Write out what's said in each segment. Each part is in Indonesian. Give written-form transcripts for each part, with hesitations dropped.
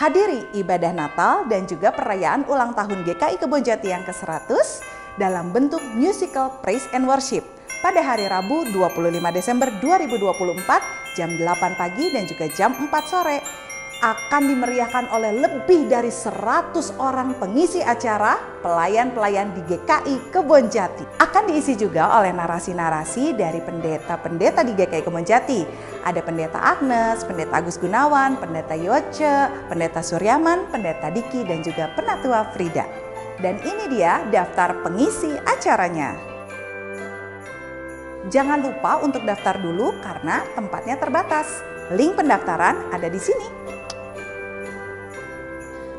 Hadiri ibadah Natal dan juga perayaan ulang tahun GKI Kebonjati yang ke-100 dalam bentuk musical Praise and Worship pada hari Rabu 25 Desember 2024 jam 8 pagi dan juga jam 4 sore. Akan dimeriahkan oleh lebih dari 100 orang pengisi acara, pelayan-pelayan di GKI Kebonjati. Akan diisi juga oleh narasi-narasi dari pendeta-pendeta di GKI Kebonjati. Ada Pendeta Agnes, Pendeta Agus Gunawan, Pendeta Yoce, Pendeta Suryaman, Pendeta Diki, dan juga Penatua Frida. Dan ini dia daftar pengisi acaranya. Jangan lupa untuk daftar dulu karena tempatnya terbatas. Link pendaftaran ada di sini.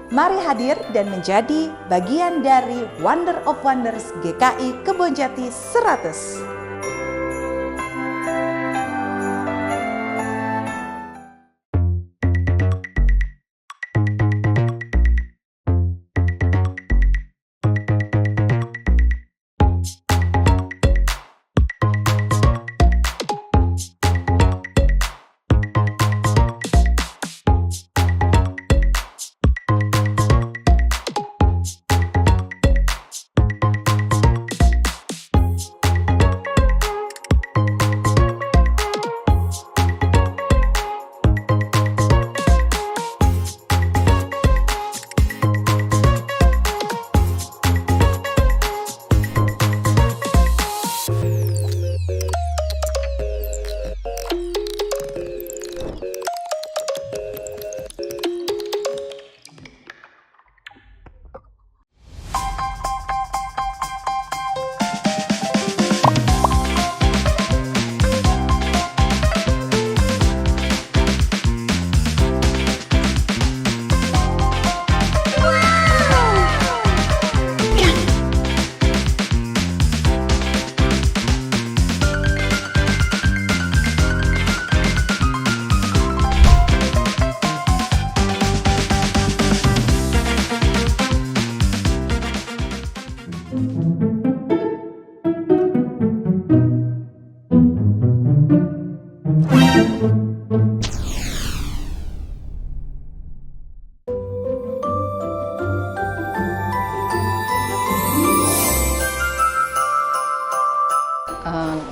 Mari hadir dan menjadi bagian dari Wonder of Wonders GKI Kebonjati 100.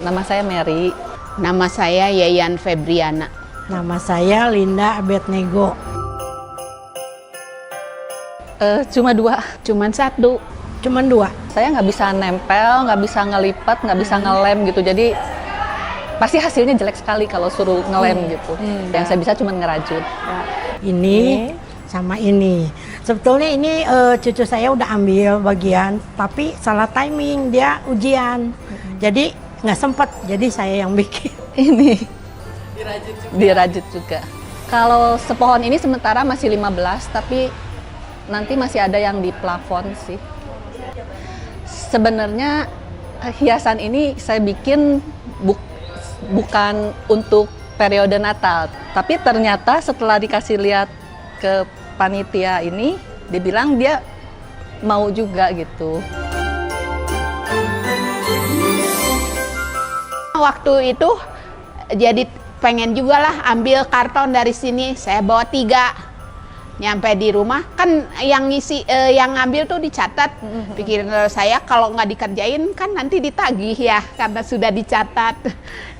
Nama saya Mary. Nama saya Yayan Febriana. Nama saya Linda Abednego. Cuman satu. Cuman dua. Saya nggak bisa nempel, nggak bisa ngelipat, nggak bisa ngelem gitu. Jadi pasti hasilnya jelek sekali kalau suruh ngelem gitu. Yang saya bisa cuma ngerajut. Ini sama ini. Sebetulnya ini cucu saya udah ambil bagian, tapi salah timing, dia ujian. Jadi nggak sempat, jadi saya yang bikin. Ini dirajut juga. Kalau sepohon ini sementara masih 15, tapi nanti masih ada yang di plafon sih. Sebenarnya hiasan ini saya bikin bukan untuk periode Natal, tapi ternyata setelah dikasih lihat ke panitia ini, dibilang dia mau juga gitu. Waktu itu jadi pengen juga lah ambil karton dari sini. Saya bawa 3. Nyampe di rumah kan yang ngisi yang ngambil tuh dicatat. Pikirin saya kalau nggak dikerjain kan nanti ditagih ya karena sudah dicatat.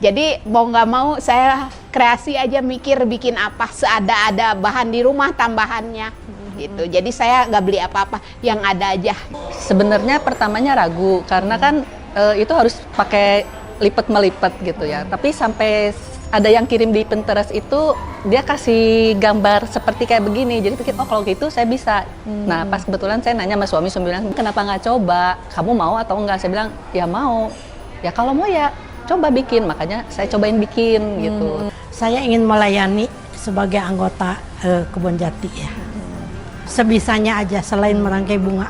Jadi mau nggak mau saya kreasi aja, mikir bikin apa seada-ada bahan di rumah tambahannya gitu. Jadi saya nggak beli apa-apa, yang ada aja. Sebenarnya pertamanya ragu karena kan itu harus pakai lipat melipet gitu ya. Tapi sampai ada yang kirim di Pinterest itu dia kasih gambar seperti kayak begini. Jadi pikir oh kalau gitu saya bisa. Nah pas kebetulan saya nanya sama suami bilang kenapa nggak coba? Kamu mau atau enggak? Saya bilang ya mau. Ya kalau mau ya coba bikin. Makanya saya cobain bikin gitu. Saya ingin melayani sebagai anggota Kebonjati ya. Sebisanya aja selain merangkai bunga.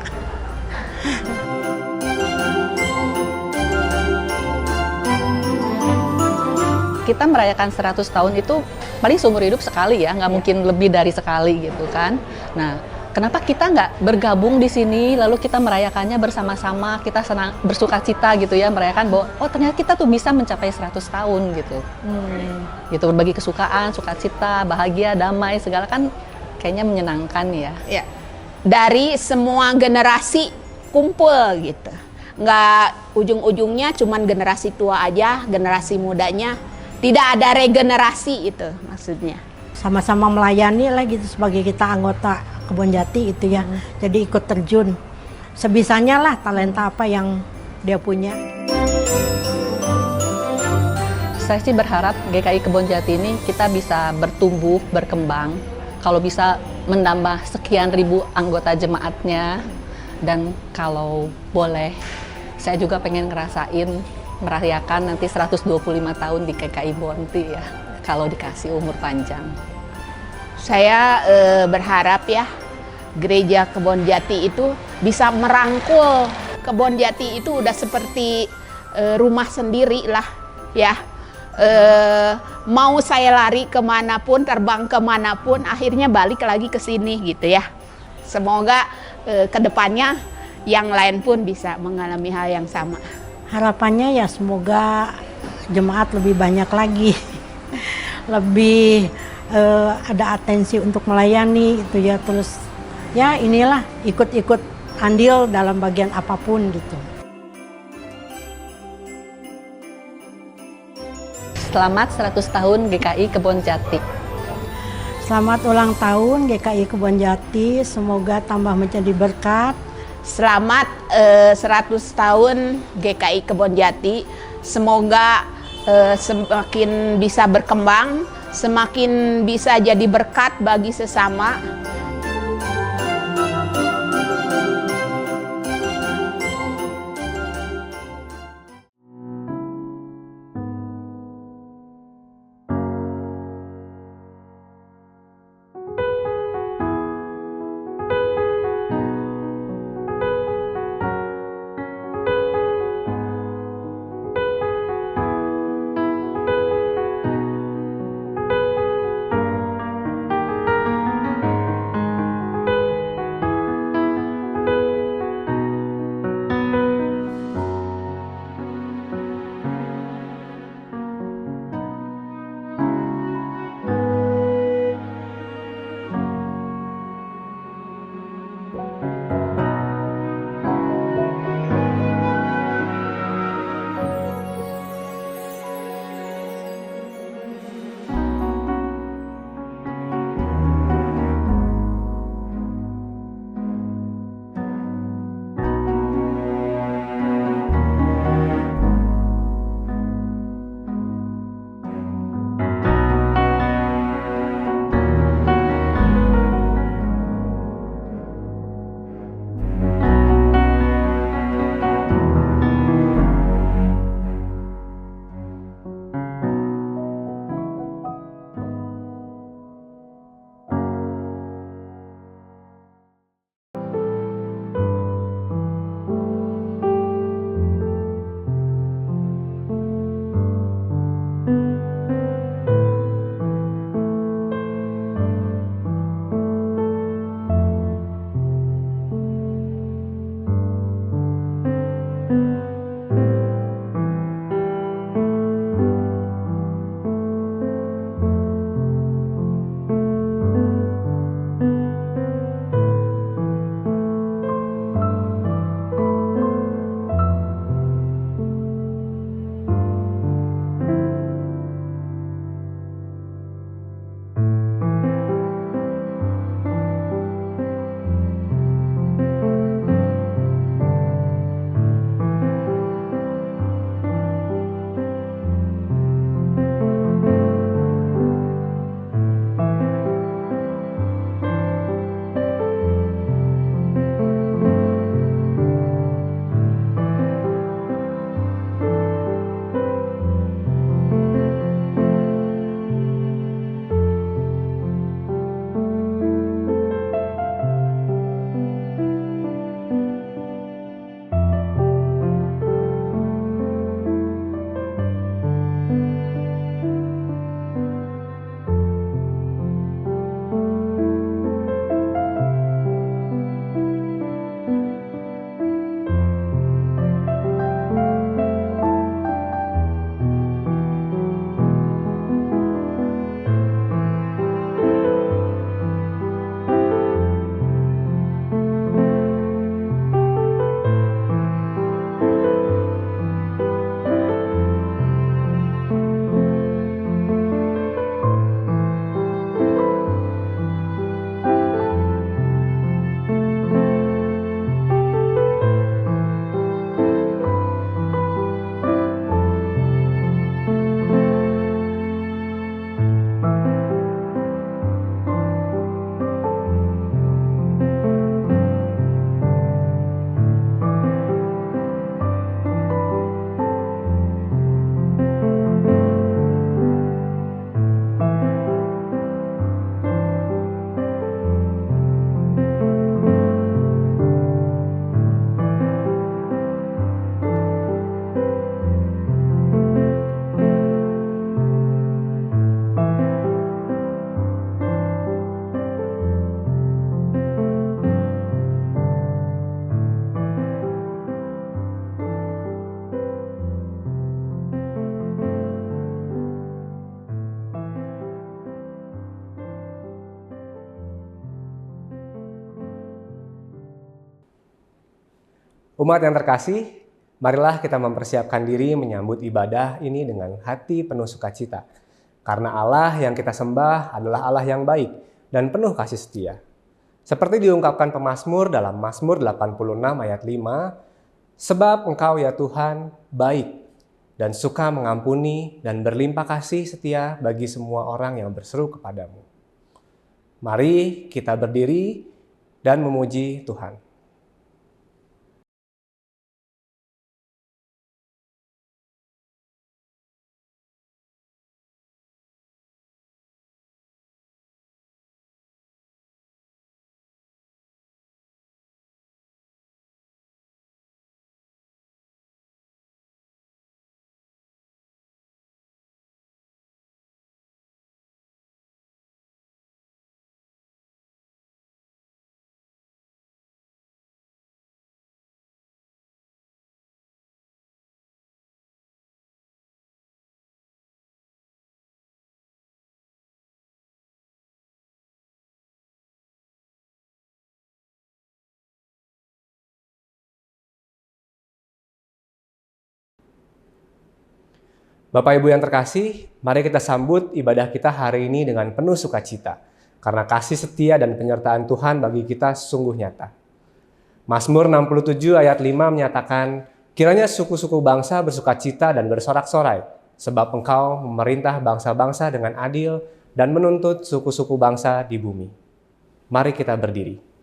Kita merayakan 100 tahun itu paling seumur hidup sekali ya, nggak mungkin lebih dari sekali gitu kan. Nah, kenapa kita nggak bergabung di sini, lalu kita merayakannya bersama-sama, kita senang, bersuka cita gitu ya, merayakan bahwa oh ternyata kita tuh bisa mencapai 100 tahun gitu. Gitu, berbagi kesukaan, sukacita, bahagia, damai, segala kan kayaknya menyenangkan ya. Ya. Dari semua generasi kumpul gitu. Nggak ujung-ujungnya cuman generasi tua aja, generasi mudanya. Tidak ada regenerasi itu maksudnya. Sama-sama melayani lah gitu sebagai kita anggota Kebonjati itu ya. Jadi ikut terjun. Sebisanya lah talenta apa yang dia punya. Saya sih berharap GKI Kebonjati ini kita bisa bertumbuh, berkembang. Kalau bisa menambah sekian ribu anggota jemaatnya. Dan kalau boleh, saya juga pengen ngerasain merayakan nanti 125 tahun di GKI Bonti ya, kalau dikasih umur panjang. Saya berharap ya gereja Kebonjati itu bisa merangkul. Kebonjati itu udah seperti rumah sendiri lah ya. Mau saya lari kemanapun, terbang kemanapun, akhirnya balik lagi ke sini gitu ya. Semoga kedepannya yang lain pun bisa mengalami hal yang sama. Harapannya ya semoga jemaat lebih banyak lagi, lebih ada atensi untuk melayani itu ya, terus ya inilah ikut-ikut andil dalam bagian apapun gitu. Selamat 100 tahun GKI Kebonjati. Selamat ulang tahun GKI Kebonjati, semoga tambah menjadi berkat. Selamat 100 tahun GKI Kebonjati, semoga semakin bisa berkembang, semakin bisa jadi berkat bagi sesama. Umat yang terkasih, marilah kita mempersiapkan diri menyambut ibadah ini dengan hati penuh sukacita. Karena Allah yang kita sembah adalah Allah yang baik dan penuh kasih setia. Seperti diungkapkan pemazmur dalam Mazmur 86 ayat 5, sebab Engkau ya Tuhan baik dan suka mengampuni dan berlimpah kasih setia bagi semua orang yang berseru kepadamu. Mari kita berdiri dan memuji Tuhan. Bapak Ibu yang terkasih, mari kita sambut ibadah kita hari ini dengan penuh sukacita, karena kasih setia dan penyertaan Tuhan bagi kita sungguh nyata. Mazmur 67 ayat 5 menyatakan, kiranya suku-suku bangsa bersukacita dan bersorak-sorai, sebab Engkau memerintah bangsa-bangsa dengan adil dan menuntut suku-suku bangsa di bumi. Mari kita berdiri.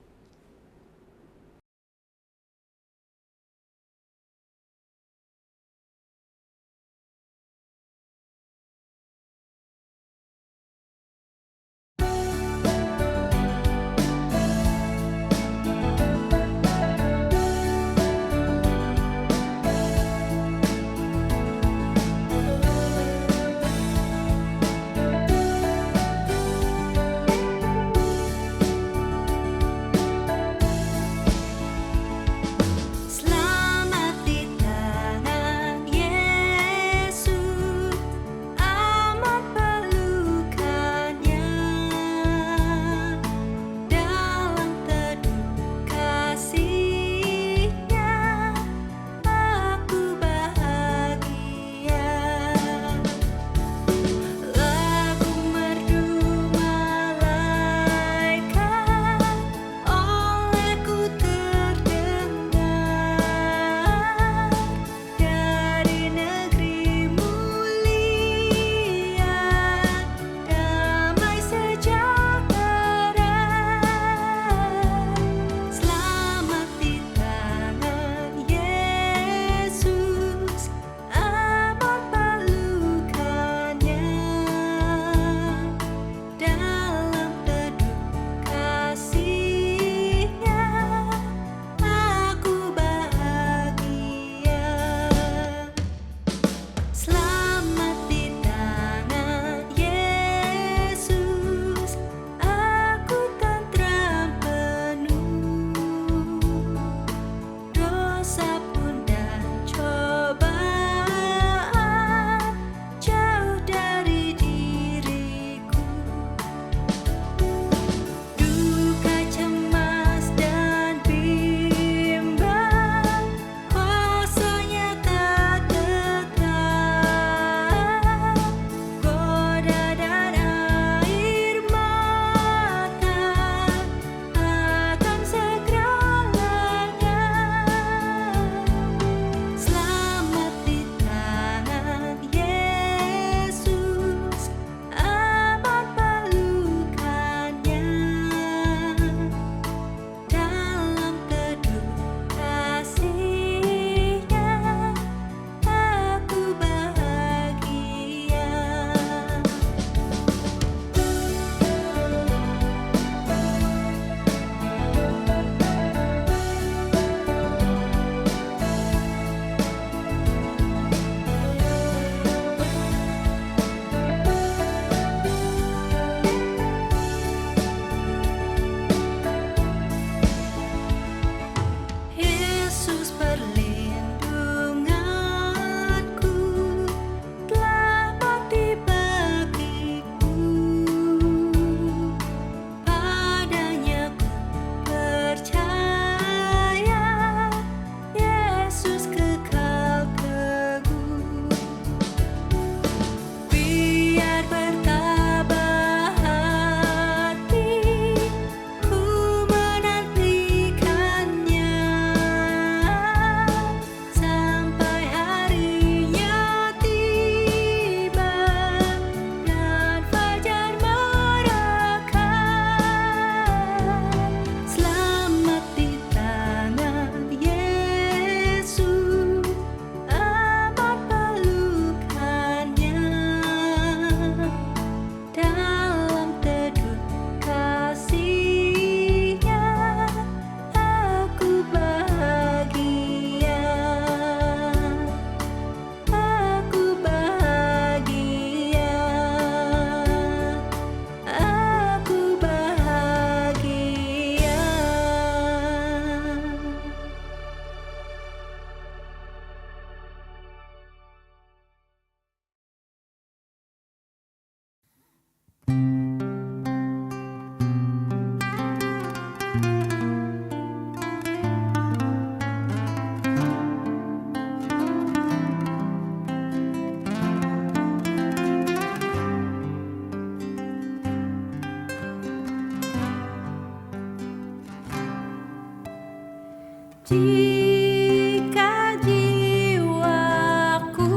Jika jiwaku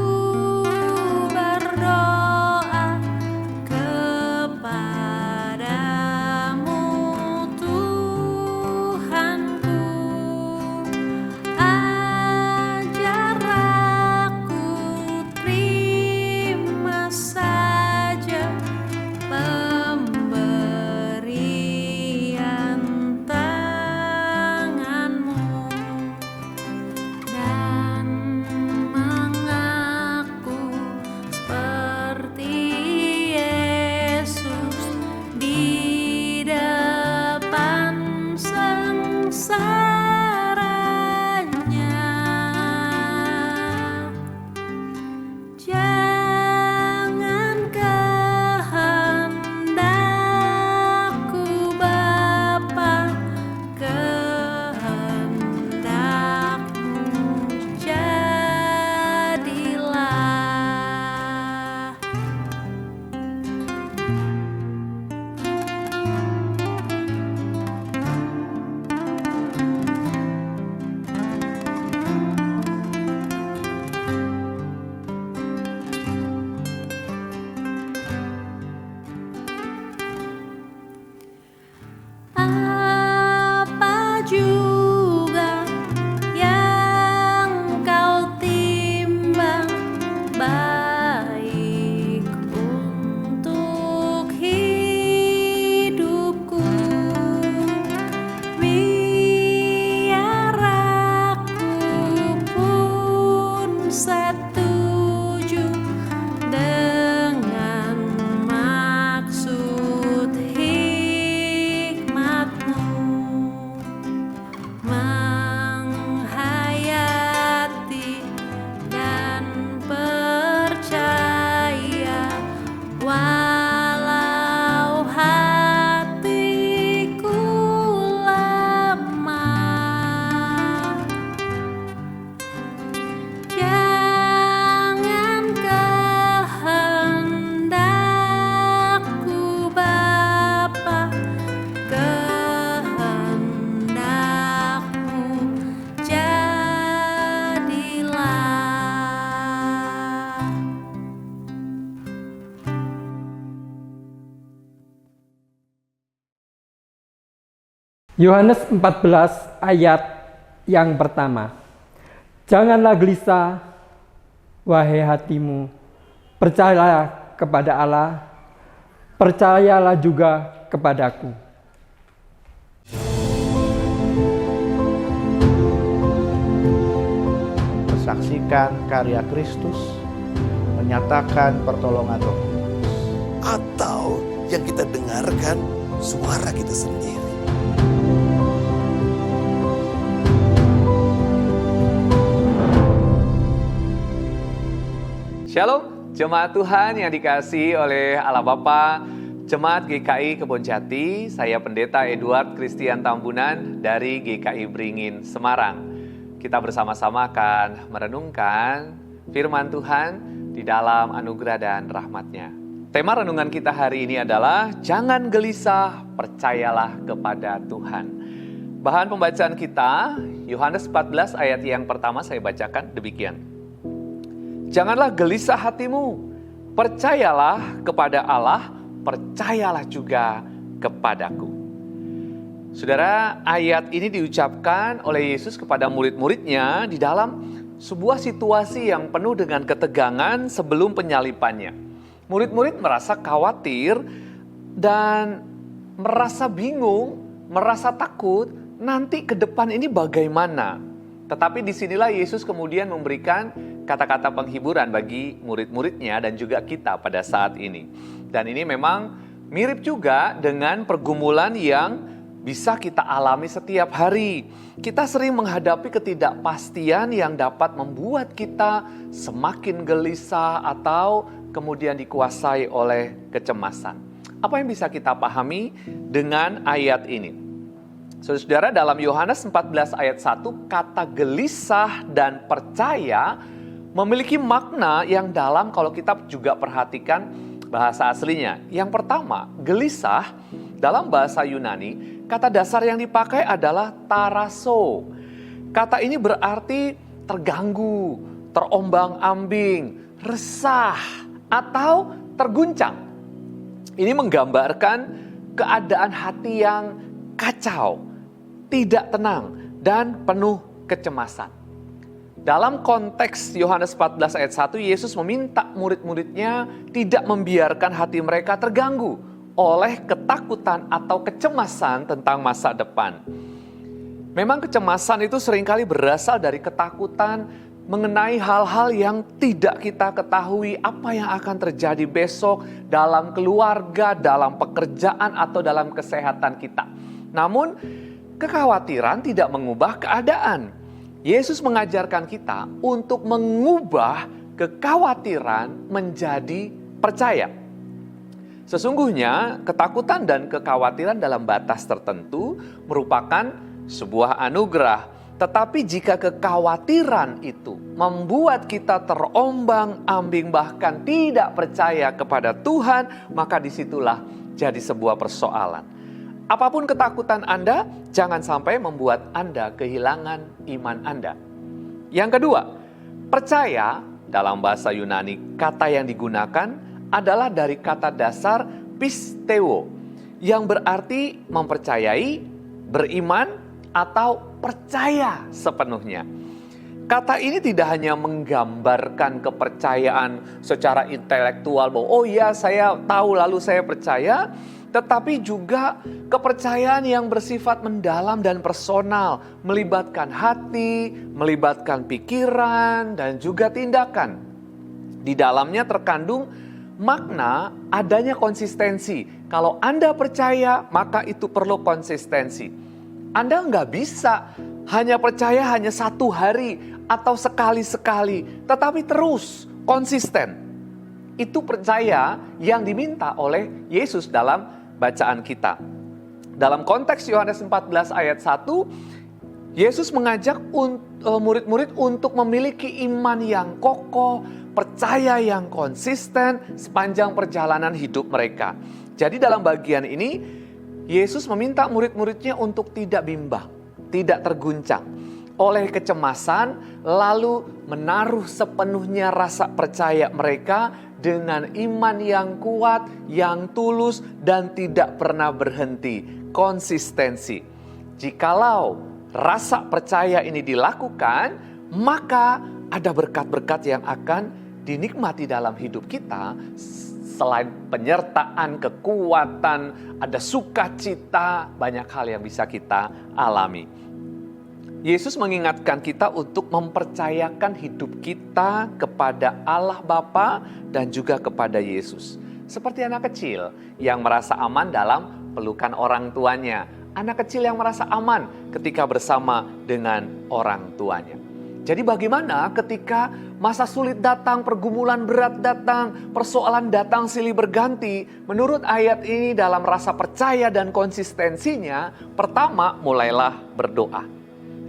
berdoa kepadamu Tuhanku, ajar aku terima saja pemberian tanganmu dan mengaku seperti Yesus di depan sengsaranya. Jangan kehendakku Bapa, kehendakmu jadilah. Apa juga yang kau timbang baik untuk hidupku, biar aku pun setuju dengan maksud hikmatmu, menghayati dan percaya walau hatiku lemah. Jangan kehendakku Bapa, kehendakmu jadilah. Yohanes 14 ayat yang pertama. Janganlah gelisah, wahai hatimu, percayalah kepada Allah, percayalah juga kepadaku. Mensaksikan karya Kristus, menyatakan pertolongan Roh Kudus. Atau yang kita dengarkan suara kita sendiri. Shalom, jemaat Tuhan yang dikasihi oleh Allah Bapa, Jemaat GKI Kebonjati, saya Pendeta Edward Christian Tambunan dari GKI Beringin, Semarang. Kita bersama-sama akan merenungkan firman Tuhan di dalam anugerah dan rahmat-Nya. Tema renungan kita hari ini adalah jangan gelisah, percayalah kepada Tuhan. Bahan pembacaan kita, Yohanes 14 ayat yang pertama saya bacakan demikian. Janganlah gelisah hatimu, percayalah kepada Allah, percayalah juga kepadaku. Saudara, ayat ini diucapkan oleh Yesus kepada murid-muridnya di dalam sebuah situasi yang penuh dengan ketegangan sebelum penyalipannya. Murid-murid merasa khawatir dan merasa bingung, merasa takut, nanti ke depan ini bagaimana. Tetapi disinilah Yesus kemudian memberikan kata-kata penghiburan bagi murid-muridnya dan juga kita pada saat ini. Dan ini memang mirip juga dengan pergumulan yang bisa kita alami setiap hari. Kita sering menghadapi ketidakpastian yang dapat membuat kita semakin gelisah atau kemudian dikuasai oleh kecemasan. Apa yang bisa kita pahami dengan ayat ini? Saudara, dalam Yohanes 14 ayat 1, kata gelisah dan percaya memiliki makna yang dalam kalau kita juga perhatikan bahasa aslinya. Yang pertama, gelisah dalam bahasa Yunani, kata dasar yang dipakai adalah taraso. Kata ini berarti terganggu, terombang-ambing, resah, atau terguncang. Ini menggambarkan keadaan hati yang kacau, tidak tenang, dan penuh kecemasan. Dalam konteks Yohanes 14 ayat 1, Yesus meminta murid-muridnya tidak membiarkan hati mereka terganggu oleh ketakutan atau kecemasan tentang masa depan. Memang kecemasan itu seringkali berasal dari ketakutan mengenai hal-hal yang tidak kita ketahui, apa yang akan terjadi besok dalam keluarga, dalam pekerjaan, atau dalam kesehatan kita. Namun, kekhawatiran tidak mengubah keadaan. Yesus mengajarkan kita untuk mengubah kekhawatiran menjadi percaya. Sesungguhnya, ketakutan dan kekhawatiran dalam batas tertentu merupakan sebuah anugerah. Tetapi jika kekhawatiran itu membuat kita terombang-ambing, bahkan tidak percaya kepada Tuhan, maka disitulah jadi sebuah persoalan. Apapun ketakutan Anda, jangan sampai membuat Anda kehilangan iman Anda. Yang kedua, percaya dalam bahasa Yunani, kata yang digunakan adalah dari kata dasar pisteo, yang berarti mempercayai, beriman, atau percaya sepenuhnya. Kata ini tidak hanya menggambarkan kepercayaan secara intelektual bahwa oh ya saya tahu lalu saya percaya, tetapi juga kepercayaan yang bersifat mendalam dan personal, melibatkan hati, melibatkan pikiran, dan juga tindakan. Di dalamnya terkandung makna adanya konsistensi. Kalau Anda percaya, maka itu perlu konsistensi. Anda nggak bisa hanya percaya hanya satu hari atau sekali-sekali, tetapi terus konsisten. Itu percaya yang diminta oleh Yesus dalam bacaan kita. Dalam konteks Yohanes 14 ayat 1, Yesus mengajak murid-murid untuk memiliki iman yang kokoh, percaya yang konsisten sepanjang perjalanan hidup mereka. Jadi dalam bagian ini, Yesus meminta murid-muridnya untuk tidak bimbang, tidak terguncang oleh kecemasan, lalu menaruh sepenuhnya rasa percaya mereka dengan iman yang kuat, yang tulus, dan tidak pernah berhenti, konsistensi. Jikalau rasa percaya ini dilakukan, maka ada berkat-berkat yang akan dinikmati dalam hidup kita. Selain penyertaan, kekuatan, ada sukacita, banyak hal yang bisa kita alami. Yesus mengingatkan kita untuk mempercayakan hidup kita kepada Allah Bapa dan juga kepada Yesus. Seperti anak kecil yang merasa aman dalam pelukan orang tuanya. Anak kecil yang merasa aman ketika bersama dengan orang tuanya. Jadi bagaimana ketika masa sulit datang, pergumulan berat datang, persoalan datang silih berganti? Menurut ayat ini dalam rasa percaya dan konsistensinya, pertama mulailah berdoa.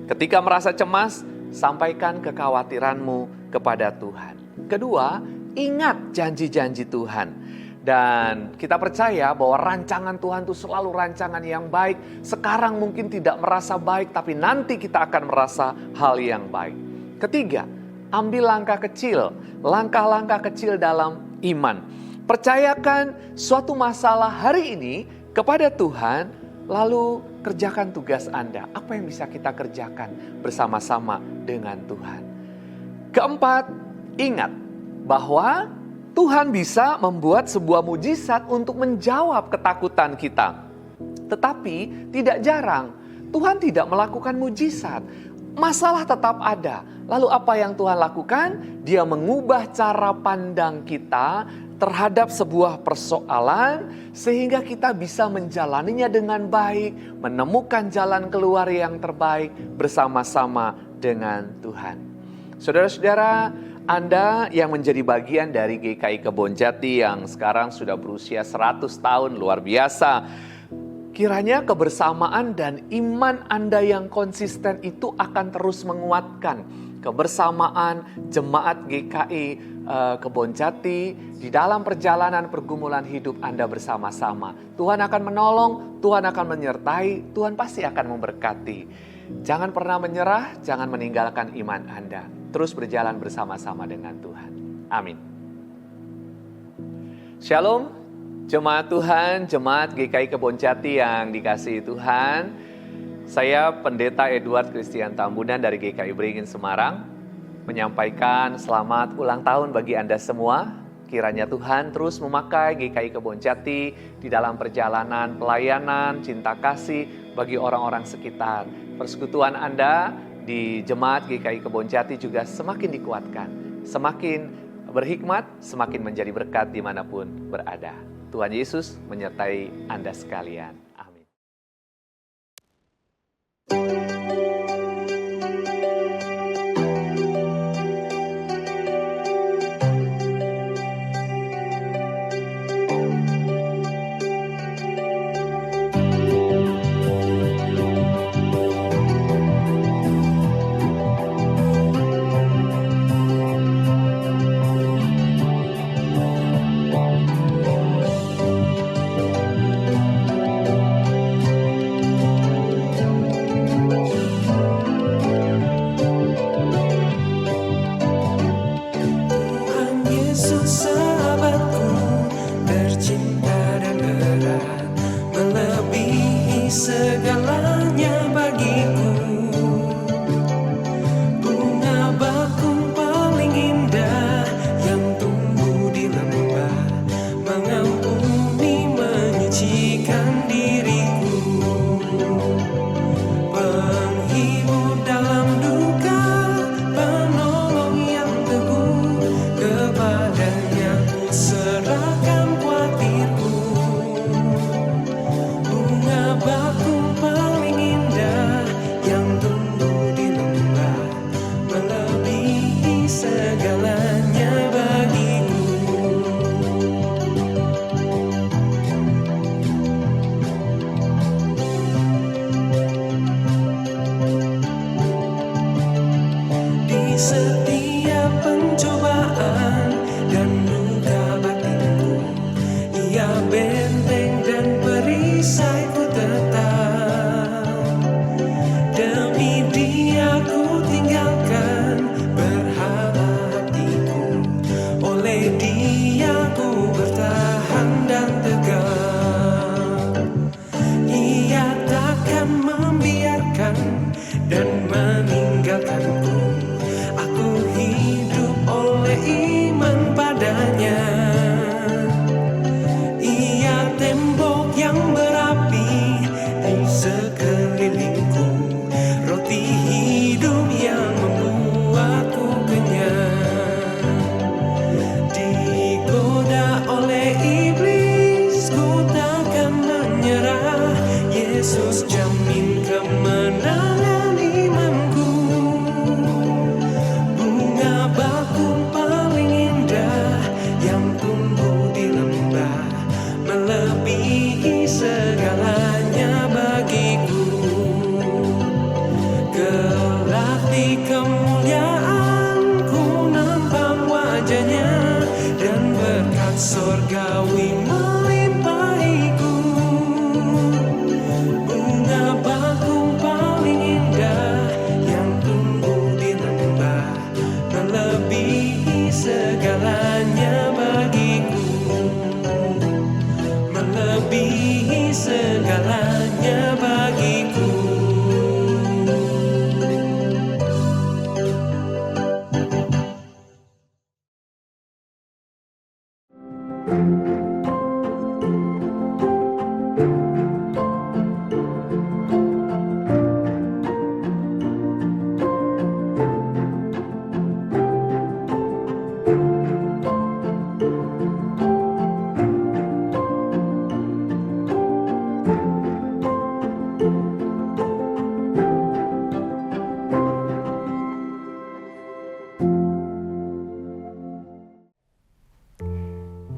Ketika merasa cemas, sampaikan kekhawatiranmu kepada Tuhan. Kedua, ingat janji-janji Tuhan. Dan kita percaya bahwa rancangan Tuhan itu selalu rancangan yang baik. Sekarang mungkin tidak merasa baik, tapi nanti kita akan merasa hal yang baik. Ketiga, ambil langkah kecil, langkah-langkah kecil dalam iman. Percayakan suatu masalah hari ini kepada Tuhan, lalu kerjakan tugas Anda. Apa yang bisa kita kerjakan bersama-sama dengan Tuhan? Keempat, ingat bahwa Tuhan bisa membuat sebuah mujizat untuk menjawab ketakutan kita. Tetapi tidak jarang Tuhan tidak melakukan mujizat. Masalah tetap ada. Lalu apa yang Tuhan lakukan? Dia mengubah cara pandang kita terhadap sebuah persoalan sehingga kita bisa menjalaninya dengan baik, menemukan jalan keluar yang terbaik bersama-sama dengan Tuhan. Saudara-saudara, Anda yang menjadi bagian dari GKI Kebonjati yang sekarang sudah berusia 100 tahun, luar biasa. Kiranya kebersamaan dan iman Anda yang konsisten itu akan terus menguatkan kebersamaan jemaat GKI Kebonjati di dalam perjalanan pergumulan hidup Anda bersama-sama. Tuhan akan menolong, Tuhan akan menyertai, Tuhan pasti akan memberkati. Jangan pernah menyerah, jangan meninggalkan iman Anda. Terus berjalan bersama-sama dengan Tuhan. Amin. Shalom. Jemaat Tuhan, Jemaat GKI Kebonjati yang dikasihi Tuhan. Saya Pendeta Edward Christian Tambunan dari GKI Beringin Semarang menyampaikan selamat ulang tahun bagi Anda semua. Kiranya Tuhan terus memakai GKI Kebonjati di dalam perjalanan pelayanan, cinta kasih bagi orang-orang sekitar. Persekutuan Anda di Jemaat GKI Kebonjati juga semakin dikuatkan, semakin berhikmat, semakin menjadi berkat dimanapun berada. Tuhan Yesus menyertai Anda sekalian. Amin.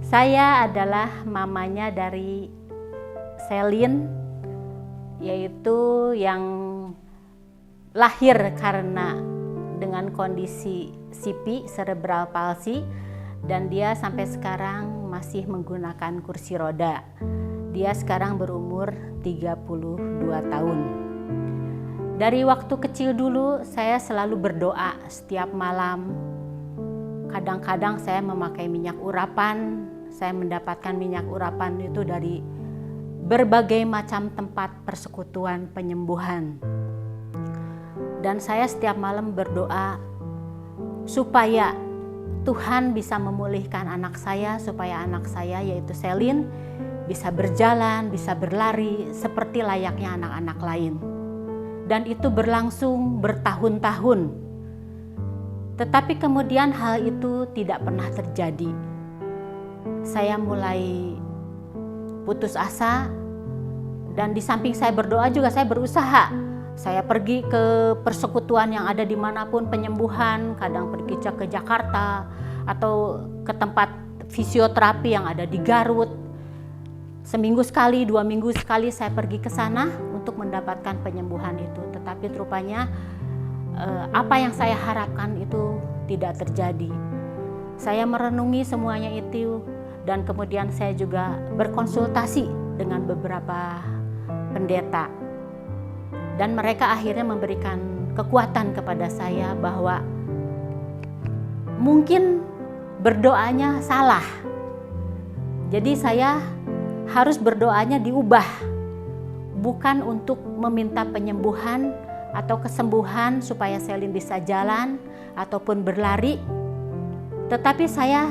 Saya adalah mamanya dari Selin yaitu yang lahir karena dengan kondisi CP, cerebral palsy, dan dia sampai sekarang masih menggunakan kursi roda. Dia sekarang berumur 32 tahun. Dari waktu kecil dulu saya selalu berdoa setiap malam. Kadang-kadang saya memakai minyak urapan. Saya mendapatkan minyak urapan itu dari berbagai macam tempat persekutuan penyembuhan. Dan saya setiap malam berdoa supaya Tuhan bisa memulihkan anak saya, supaya anak saya yaitu Selin bisa berjalan, bisa berlari seperti layaknya anak-anak lain. Dan itu berlangsung bertahun-tahun. Tetapi kemudian hal itu tidak pernah terjadi. Saya mulai putus asa, dan di samping saya berdoa juga saya berusaha. Saya pergi ke persekutuan yang ada dimanapun penyembuhan, kadang pergi ke Jakarta atau ke tempat fisioterapi yang ada di Garut. Seminggu sekali, 2 minggu sekali saya pergi ke sana untuk mendapatkan penyembuhan itu. Tetapi rupanya apa yang saya harapkan itu tidak terjadi. Saya merenungi semuanya itu, dan kemudian saya juga berkonsultasi dengan beberapa pendeta. Dan mereka akhirnya memberikan kekuatan kepada saya bahwa mungkin berdoanya salah. Jadi saya harus berdoanya diubah. Bukan untuk meminta penyembuhan atau kesembuhan supaya Selin bisa jalan ataupun berlari. Tetapi saya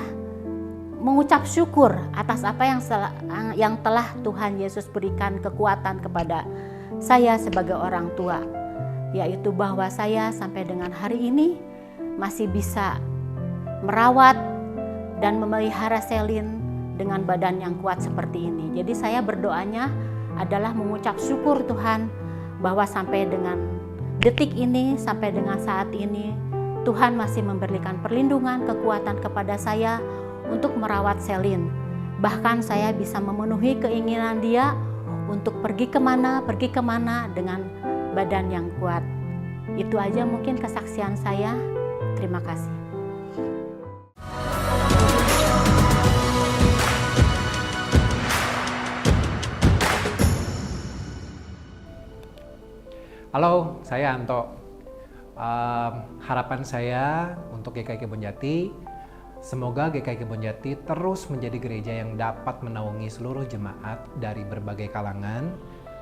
mengucap syukur atas apa yang telah Tuhan Yesus berikan kekuatan kepada saya sebagai orang tua, yaitu bahwa saya sampai dengan hari ini masih bisa merawat dan memelihara Selin dengan badan yang kuat seperti ini. Jadi saya berdoanya adalah mengucap syukur Tuhan bahwa sampai dengan detik ini, sampai dengan saat ini, Tuhan masih memberikan perlindungan, kekuatan kepada saya untuk merawat Selin. Bahkan saya bisa memenuhi keinginan dia untuk pergi kemana dengan badan yang kuat. Itu aja mungkin kesaksian saya. Terima kasih. Halo, saya Anto. Harapan saya untuk GKI Kebonjati, semoga GKI Kebonjati terus menjadi gereja yang dapat menaungi seluruh jemaat dari berbagai kalangan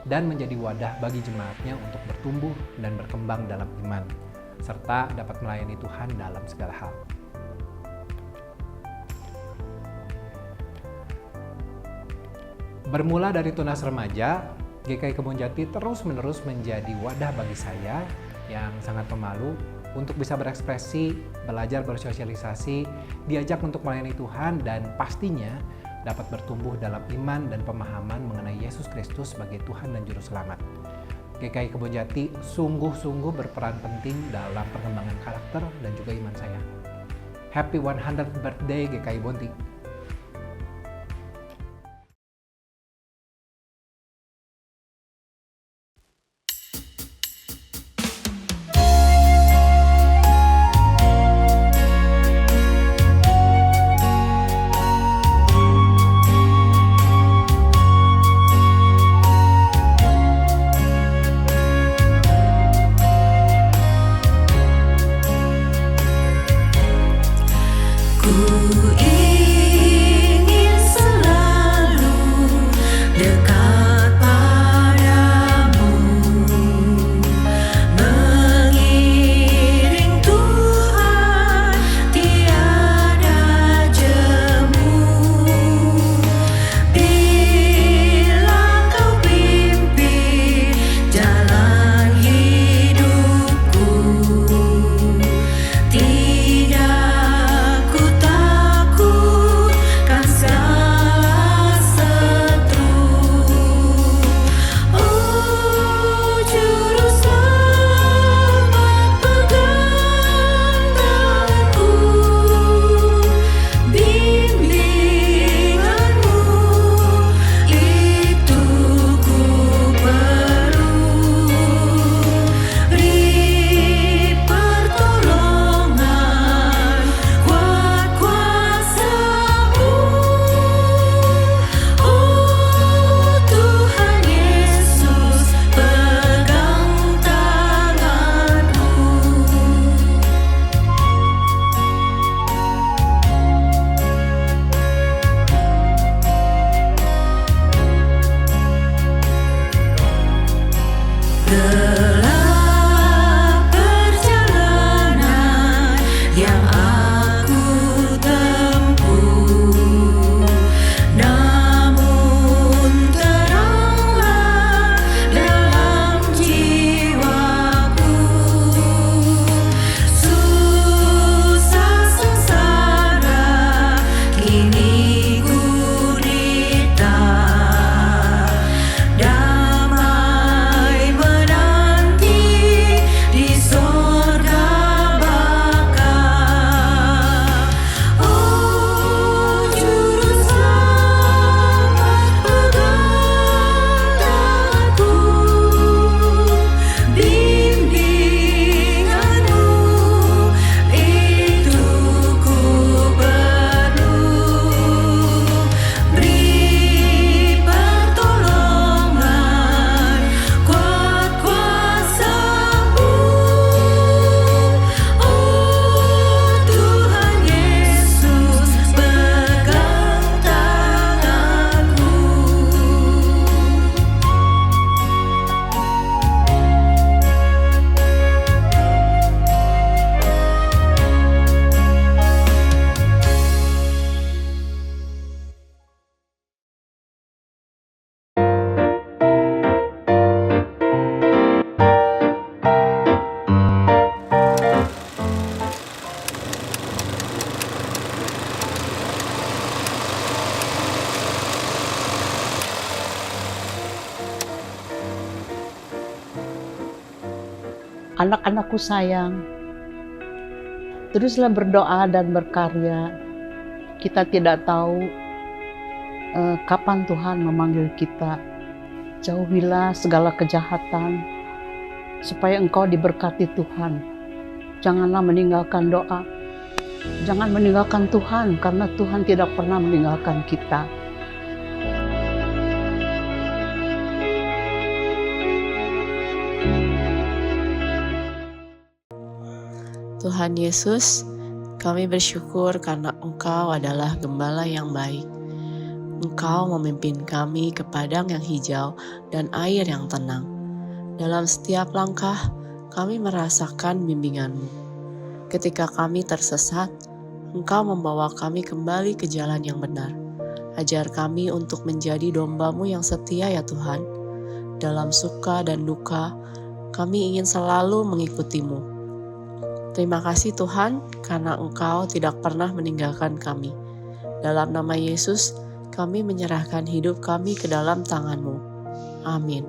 dan menjadi wadah bagi jemaatnya untuk bertumbuh dan berkembang dalam iman, serta dapat melayani Tuhan dalam segala hal. Bermula dari tunas remaja, GKI Kebonjati terus-menerus menjadi wadah bagi saya yang sangat pemalu untuk bisa berekspresi, belajar bersosialisasi, diajak untuk melayani Tuhan, dan pastinya dapat bertumbuh dalam iman dan pemahaman mengenai Yesus Kristus sebagai Tuhan dan Juru Selamat. GKI Kebonjati sungguh-sungguh berperan penting dalam perkembangan karakter dan juga iman saya. Happy 100th birthday GKI Bonti. Ku Anak-anakku sayang, teruslah berdoa dan berkarya. Kita tidak tahu kapan Tuhan memanggil kita. Jauhilah segala kejahatan, supaya engkau diberkati Tuhan. Janganlah meninggalkan doa. Jangan meninggalkan Tuhan, karena Tuhan tidak pernah meninggalkan kita. Tuhan Yesus, kami bersyukur karena Engkau adalah gembala yang baik. Engkau memimpin kami ke padang yang hijau dan air yang tenang. Dalam setiap langkah, kami merasakan bimbingan-Mu. Ketika kami tersesat, Engkau membawa kami kembali ke jalan yang benar. Ajar kami untuk menjadi domba-Mu yang setia ya Tuhan. Dalam suka dan duka, kami ingin selalu mengikuti-Mu. Terima kasih Tuhan, karena Engkau tidak pernah meninggalkan kami. Dalam nama Yesus, kami menyerahkan hidup kami ke dalam tangan-Mu. Amin.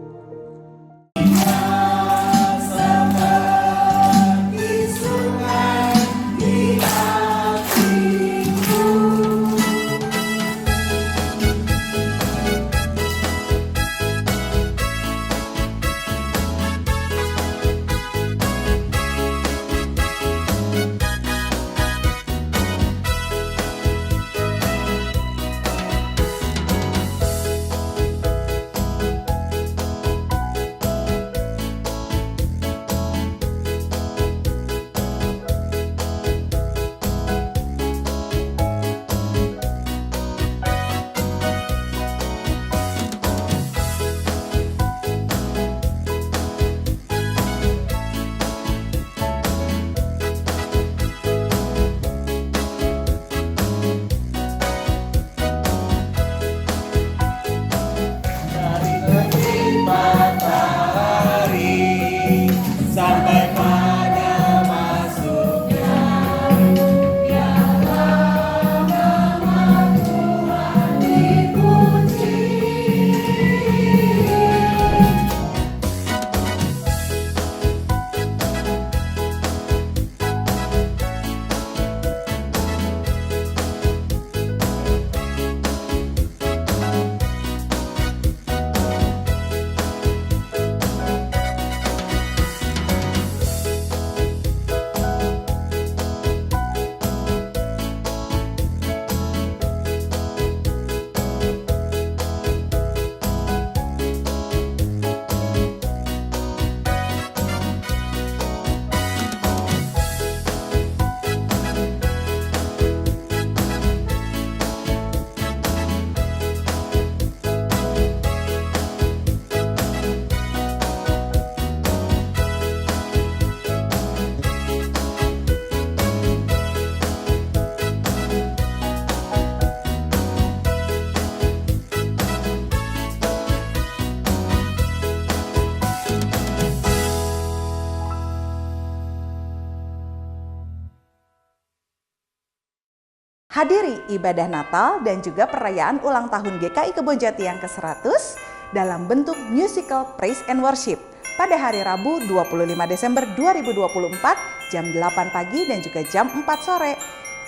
Hadiri ibadah Natal dan juga perayaan ulang tahun GKI Kebonjati yang ke-100 dalam bentuk musical praise and worship pada hari Rabu 25 Desember 2024 jam 8 pagi dan juga jam 4 sore.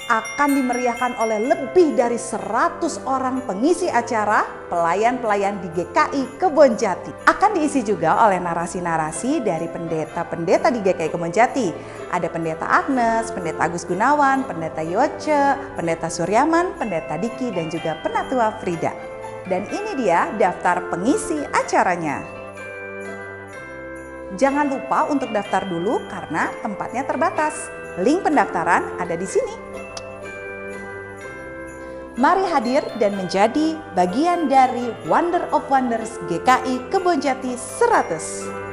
Akan dimeriahkan oleh lebih dari 100 orang pengisi acara, pelayan-pelayan di GKI Kebonjati. Akan diisi juga oleh narasi-narasi dari pendeta-pendeta di GKI Kebonjati. Ada Pendeta Agnes, Pendeta Agus Gunawan, Pendeta Yoce, Pendeta Suryaman, Pendeta Diki, dan juga Penatua Frida. Dan ini dia daftar pengisi acaranya. Jangan lupa untuk daftar dulu karena tempatnya terbatas. Link pendaftaran ada di sini. Mari hadir dan menjadi bagian dari Wonder of Wonders GKI Kebonjati 100.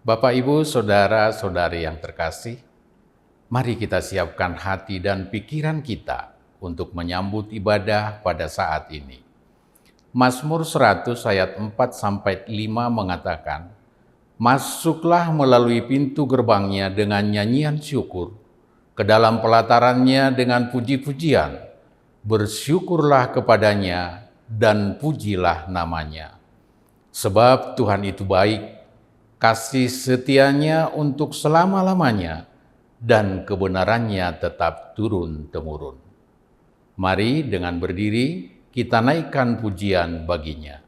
Bapak, Ibu, Saudara-saudari yang terkasih, mari kita siapkan hati dan pikiran kita untuk menyambut ibadah pada saat ini. Mazmur 100 ayat 4-5 mengatakan, "Masuklah melalui pintu gerbangnya dengan nyanyian syukur, ke dalam pelatarannya dengan puji-pujian, bersyukurlah kepadanya dan pujilah namanya. Sebab Tuhan itu baik, kasih setianya untuk selama-lamanya, dan kebenarannya tetap turun-temurun." Mari dengan berdiri kita naikkan pujian baginya.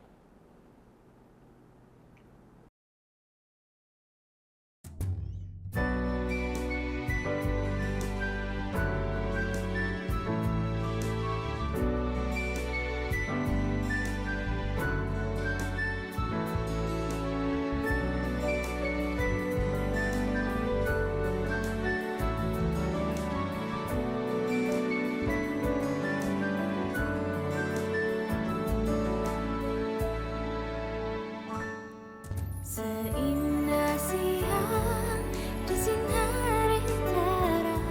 Seindah siang disinari terang,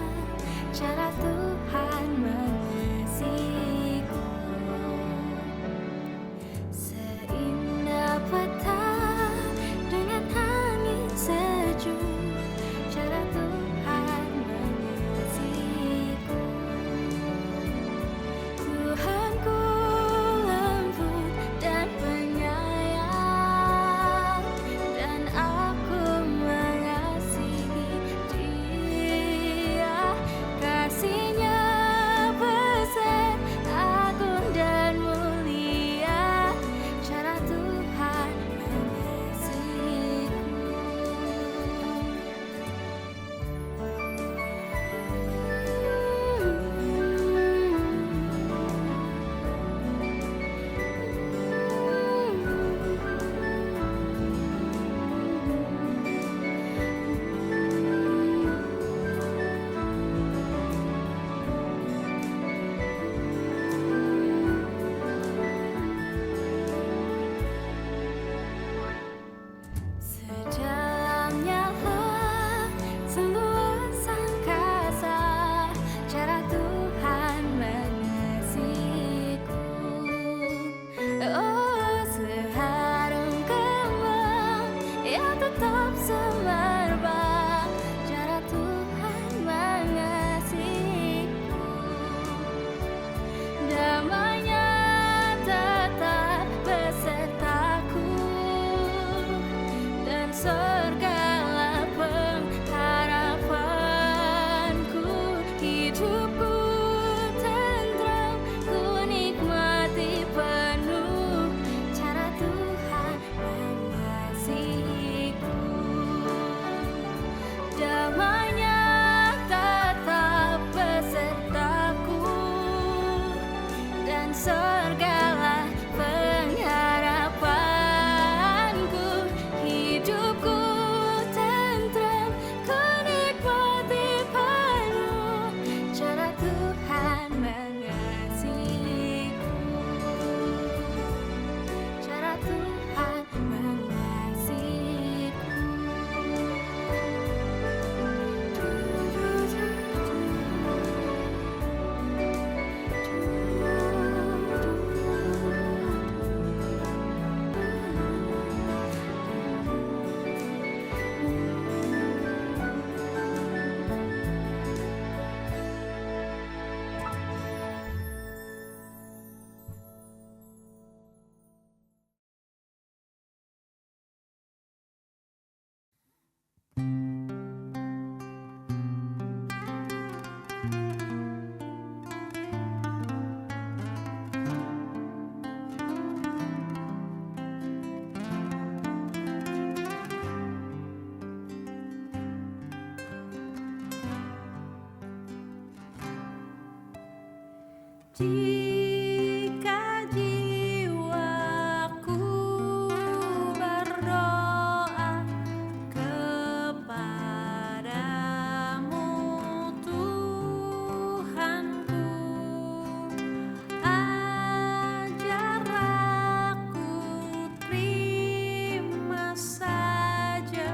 cara Tuhan mengasihiku. Seindah petang dengan angin sejuk, cara Tuhan mengasihiku. Tuhanku lembut dan penyayang, dan aku mengasihi Dia. Kasih-Nya besar, agung dan mulia, cara Tuhan mengasihiku. Sedalamnya lah seluas angkasa, cara Tuhan mengasihiku. Oh, seharum kembang yang tetap semerbak, cara Tuhan mengasihiku. Damai-Nya tetap besertaku, dan segala pengharapanku. Hidupku tenteram, ku nikmati penuh, cara Tuhan mengasihiku. Damai-Nya tetap besertaku, dan segala pengharapanku. Hidupku tenteram, ku nikmati penuh, cara Tuhan mengasihiku. Cara Tuhan mengasihiku. Jika jiwaku berdoa kepadamu, Tuhanku, ajar aku terima saja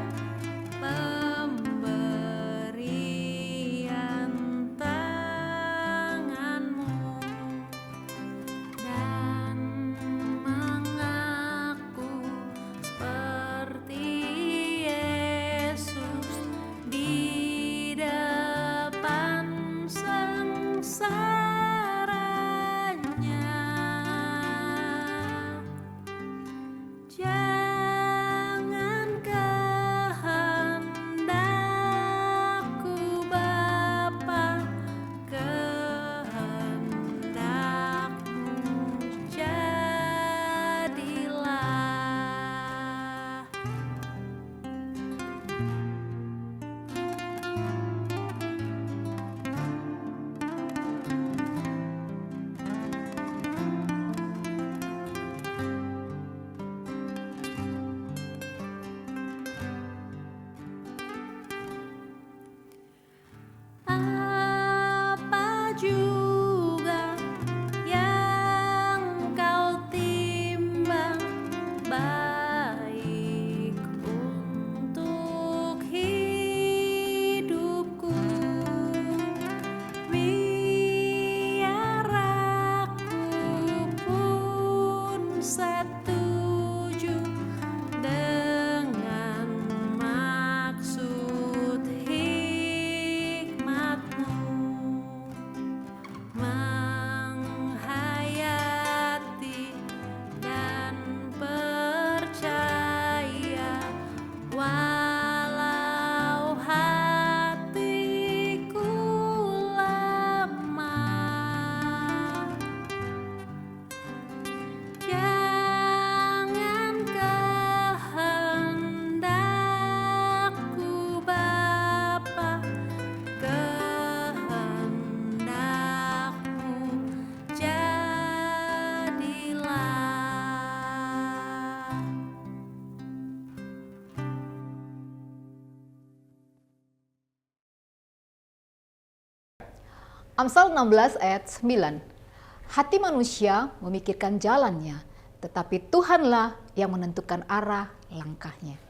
Amsal 16 ayat 9. Hati manusia memikirkan jalannya, tetapi Tuhanlah yang menentukan arah langkahnya.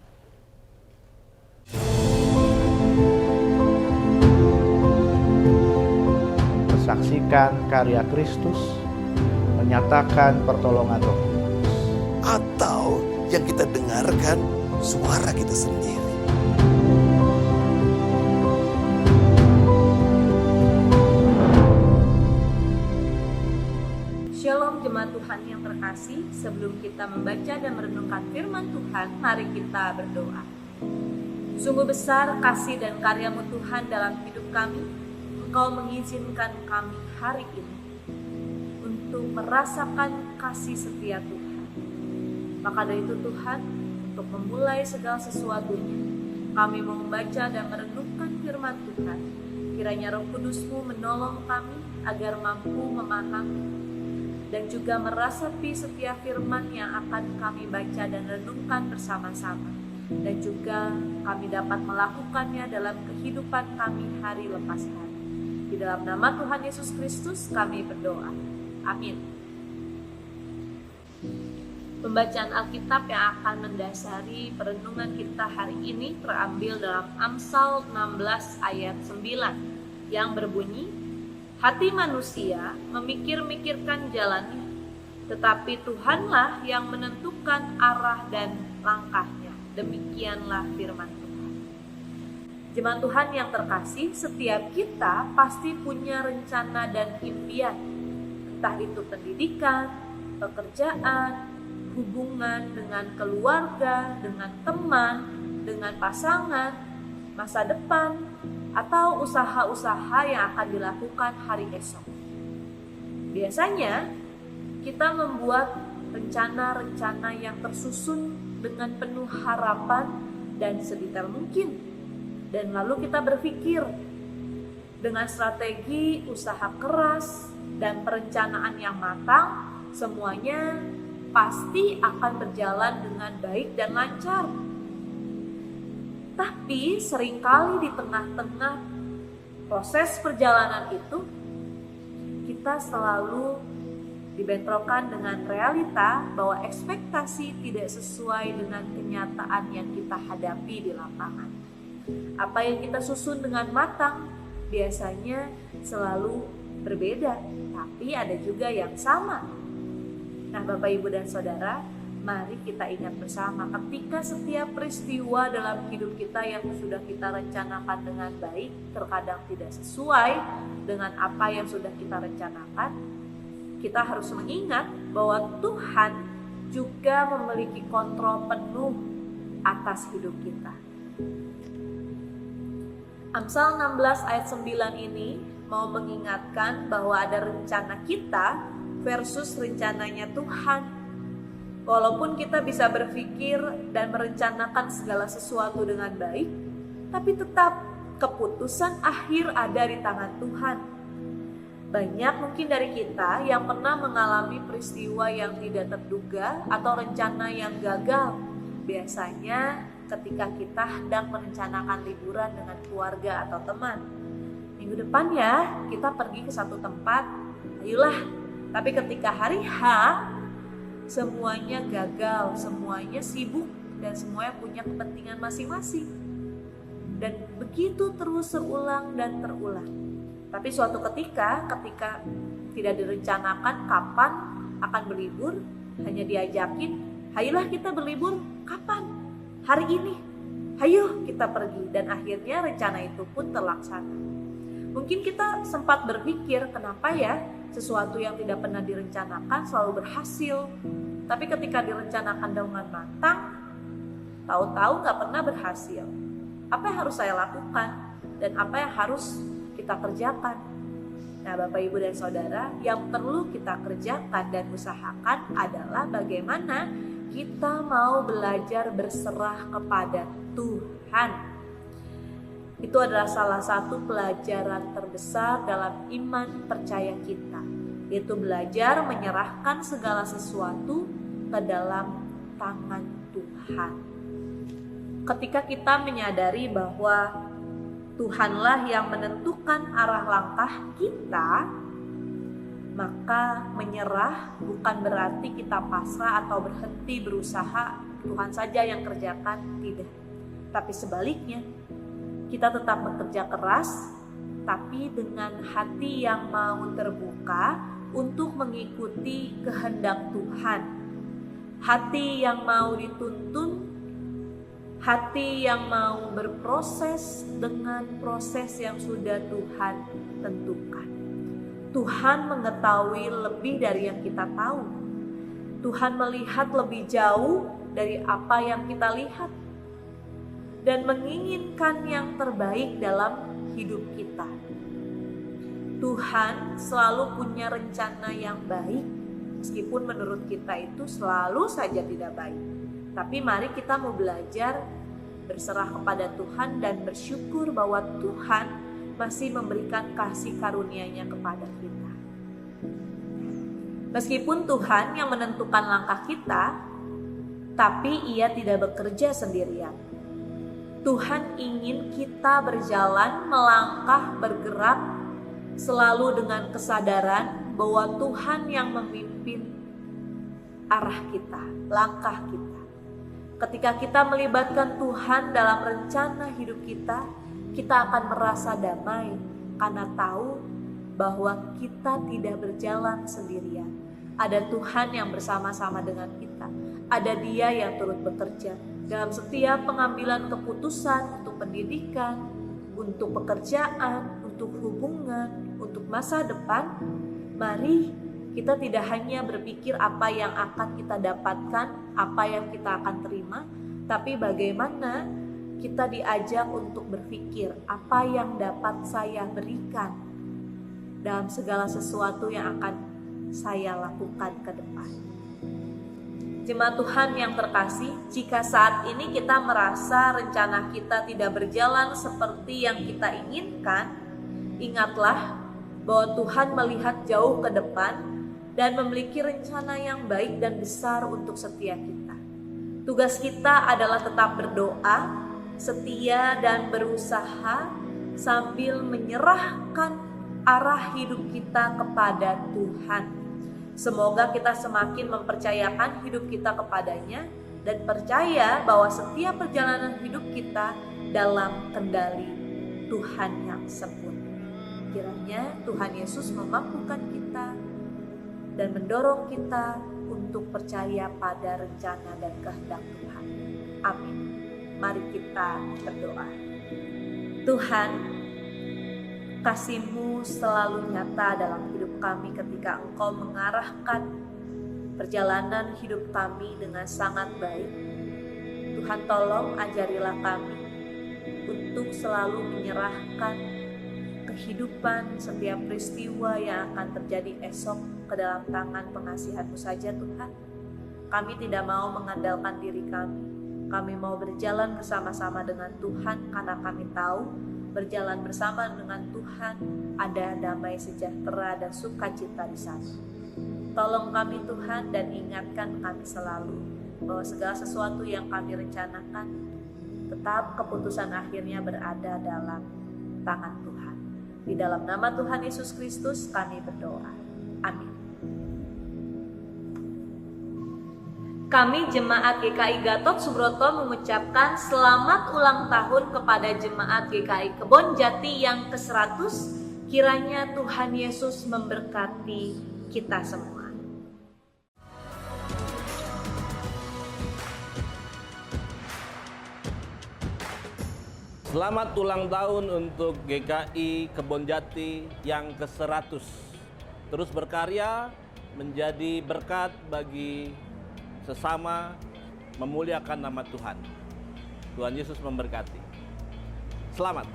Saksikan karya Kristus, menyatakan pertolongan Roh Kudus. Atau yang kita dengarkan suara kita sendiri. Shalom jemaat Tuhan yang terkasih, sebelum kita membaca dan merenungkan firman Tuhan, mari kita berdoa. Sungguh besar kasih dan karya-Mu Tuhan dalam hidup kami. Engkau mengizinkan kami hari ini untuk merasakan kasih setia Tuhan. Maka dari itu Tuhan, untuk memulai segala sesuatunya, kami mau membaca dan merenungkan firman Tuhan. Kiranya Roh Kudus-Mu menolong kami agar mampu memahami dan juga meresapi setiap firman yang akan kami baca dan renungkan bersama-sama. Dan juga kami dapat melakukannya dalam kehidupan kami hari lepas hari. Di dalam nama Tuhan Yesus Kristus kami berdoa. Amin. Pembacaan Alkitab yang akan mendasari perenungan kita hari ini terambil dalam Amsal 16 ayat 9 yang berbunyi, hati manusia memikir-mikirkan jalannya, tetapi Tuhanlah yang menentukan arah dan langkahnya. Demikianlah firman Tuhan. Jemaat Tuhan yang terkasih, setiap kita pasti punya rencana dan impian. Entah itu pendidikan, pekerjaan, hubungan dengan keluarga, dengan teman, dengan pasangan, masa depan, atau usaha-usaha yang akan dilakukan hari esok. Biasanya, kita membuat rencana-rencana yang tersusun dengan penuh harapan dan sedetail mungkin. Dan lalu kita berpikir dengan strategi, usaha keras, dan perencanaan yang matang, semuanya pasti akan berjalan dengan baik dan lancar. Tapi seringkali di tengah-tengah proses perjalanan itu, kita selalu dibentrokan dengan realita bahwa ekspektasi tidak sesuai dengan kenyataan yang kita hadapi di lapangan. Apa yang kita susun dengan matang biasanya selalu berbeda, tapi ada juga yang sama. Nah, Bapak, Ibu, dan Saudara, mari kita ingat bersama ketika setiap peristiwa dalam hidup kita yang sudah kita rencanakan dengan baik terkadang tidak sesuai dengan apa yang sudah kita rencanakan, kita harus mengingat bahwa Tuhan juga memiliki kontrol penuh atas hidup kita. Amsal 16 ayat 9 ini mau mengingatkan bahwa ada rencana kita versus rencananya Tuhan. Walaupun kita bisa berpikir dan merencanakan segala sesuatu dengan baik, tapi tetap keputusan akhir ada di tangan Tuhan. Banyak mungkin dari kita yang pernah mengalami peristiwa yang tidak terduga atau rencana yang gagal. Biasanya ketika kita hendak merencanakan liburan dengan keluarga atau teman. Minggu depan ya, kita pergi ke satu tempat, ayolah. Tapi ketika hari H, semuanya gagal, semuanya sibuk, dan semuanya punya kepentingan masing-masing. Dan begitu terus terulang dan terulang. Tapi suatu ketika tidak direncanakan kapan akan berlibur, hanya diajakin, ayolah kita berlibur, kapan? Hari ini, ayo kita pergi. Dan akhirnya rencana itu pun terlaksana. Mungkin kita sempat berpikir, kenapa ya sesuatu yang tidak pernah direncanakan selalu berhasil. Tapi ketika direncanakan dengan matang, tahu-tahu gak pernah berhasil. Apa yang harus saya lakukan? Dan apa yang harus kita kerjakan? Nah, Bapak, Ibu, dan Saudara, yang perlu kita kerjakan dan usahakan adalah bagaimana kita mau belajar berserah kepada Tuhan. Itu adalah salah satu pelajaran terbesar dalam iman percaya kita, yaitu belajar menyerahkan segala sesuatu ke dalam tangan Tuhan. Ketika kita menyadari bahwa Tuhanlah yang menentukan arah langkah kita, maka menyerah bukan berarti kita pasrah atau berhenti berusaha, Tuhan saja yang kerjakan, tidak. Tapi sebaliknya, kita tetap bekerja keras, tapi dengan hati yang mau terbuka untuk mengikuti kehendak Tuhan. Hati yang mau dituntun, hati yang mau berproses dengan proses yang sudah Tuhan tentukan. Tuhan mengetahui lebih dari yang kita tahu. Tuhan melihat lebih jauh dari apa yang kita lihat dan menginginkan yang terbaik dalam hidup kita. Tuhan selalu punya rencana yang baik, meskipun menurut kita itu selalu saja tidak baik. Tapi mari kita mau belajar berserah kepada Tuhan dan bersyukur bahwa Tuhan masih memberikan kasih karunia-Nya kepada kita. Meskipun Tuhan yang menentukan langkah kita, tapi Ia tidak bekerja sendirian. Tuhan ingin kita berjalan, melangkah, bergerak selalu dengan kesadaran bahwa Tuhan yang memimpin arah kita, langkah kita. Ketika kita melibatkan Tuhan dalam rencana hidup kita, kita akan merasa damai karena tahu bahwa kita tidak berjalan sendirian. Ada Tuhan yang bersama-sama dengan kita. Ada Dia yang turut bekerja dalam setiap pengambilan keputusan untuk pendidikan, untuk pekerjaan, untuk hubungan, untuk masa depan. Mari kita tidak hanya berpikir apa yang akan kita dapatkan, apa yang kita akan terima, tapi bagaimana kita diajak untuk berpikir apa yang dapat saya berikan dalam segala sesuatu yang akan saya lakukan ke depan. Jemaat Tuhan yang terkasih, jika saat ini kita merasa rencana kita tidak berjalan seperti yang kita inginkan, ingatlah bahwa Tuhan melihat jauh ke depan dan memiliki rencana yang baik dan besar untuk setiap kita. Tugas kita adalah tetap berdoa, setia dan berusaha sambil menyerahkan arah hidup kita kepada Tuhan. Semoga kita semakin mempercayakan hidup kita kepadanya dan percaya bahwa setiap perjalanan hidup kita dalam kendali Tuhan yang sempurna. Kiranya Tuhan Yesus memampukan kita dan mendorong kita untuk percaya pada rencana dan kehendak Tuhan. Amin. Mari kita berdoa. Tuhan, kasih-Mu selalu nyata dalam hidup kami ketika Engkau mengarahkan perjalanan hidup kami dengan sangat baik. Tuhan, tolong ajarilah kami untuk selalu menyerahkan kehidupan setiap peristiwa yang akan terjadi esok ke dalam tangan pengasihan-Mu saja Tuhan. Kami tidak mau mengandalkan diri kami. Kami mau berjalan bersama-sama dengan Tuhan karena kami tahu berjalan bersama dengan Tuhan ada damai sejahtera dan sukacita di sana. Tolong kami Tuhan dan ingatkan kami selalu bahwa segala sesuatu yang kami rencanakan tetap keputusan akhirnya berada dalam tangan Tuhan. Di dalam nama Tuhan Yesus Kristus kami berdoa. Amin. Kami Jemaat GKI Gatot Subroto mengucapkan selamat ulang tahun kepada Jemaat GKI Kebon Jati yang ke-100. Kiranya Tuhan Yesus memberkati kita semua. Selamat ulang tahun untuk GKI Kebon Jati yang ke-100. Terus berkarya menjadi berkat bagi sesama, memuliakan nama Tuhan. Tuhan Yesus memberkati. Selamat.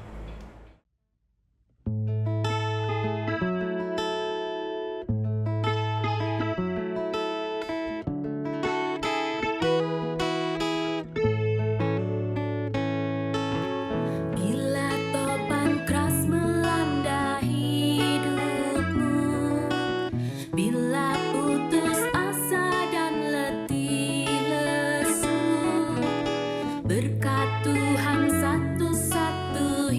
Bila topan keras melanda hidupmu, bila putus asa dan letih lesu, berkat Tuhan satu-satu